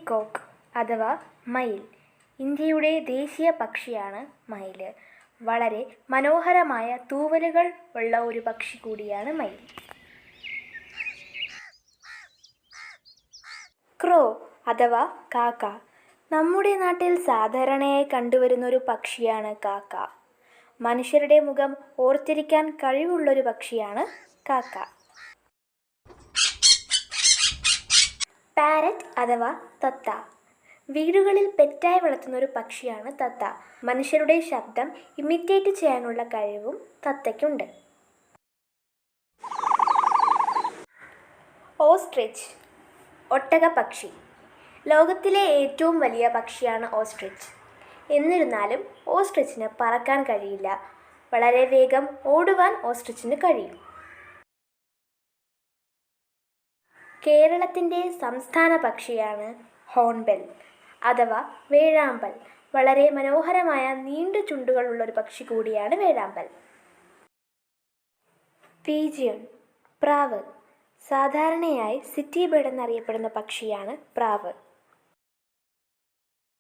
Peacock അഥവാ മയിൽ. ഇന്ത്യയുടെ ദേശീയ പക്ഷിയാണ് മയിൽ. വളരെ മനോഹരമായ തൂവലുകൾ ഉള്ള ഒരു പക്ഷി കൂടിയാണ് മയിൽ. ക്രോ അഥവാ കാക്ക. നമ്മുടെ നാട്ടിൽ സാധാരണയായി കണ്ടുവരുന്നൊരു പക്ഷിയാണ് കാക്ക. മനുഷ്യരുടെ മുഖം ഓർത്തിരിക്കാൻ കഴിവുള്ളൊരു പക്ഷിയാണ് കാക്ക. പാരറ്റ് അഥവാ തത്ത. വീടുകളിൽ പെറ്റായി വളർത്തുന്നൊരു പക്ഷിയാണ് തത്ത. മനുഷ്യരുടെ ശബ്ദം ഇമിറ്റേറ്റ് ചെയ്യാനുള്ള കഴിവും തത്തയ്ക്കുണ്ട്. ഓസ്ട്രിച്ച് ഒട്ടകപ്പക്ഷി. ലോകത്തിലെ ഏറ്റവും വലിയ പക്ഷിയാണ് ഓസ്ട്രിച്ച്. എന്നിരുന്നാലും ഓസ്ട്രിച്ചിന് പറക്കാൻ കഴിയില്ല. വളരെ വേഗം ഓടുവാൻ ഓസ്ട്രിച്ചിന് കഴിയും. കേരളത്തിൻ്റെ സംസ്ഥാന പക്ഷിയാണ് ഹോൺബിൽ അഥവാ വേഴാമ്പൽ. വളരെ മനോഹരമായ നീണ്ട ചുണ്ടുകളുള്ളൊരു പക്ഷി കൂടിയാണ് വേഴാമ്പൽ. പീജിയൺ പ്രാവ്. സാധാരണയായി സിറ്റി ബേർഡ് എന്നറിയപ്പെടുന്ന പക്ഷിയാണ് പ്രാവ്.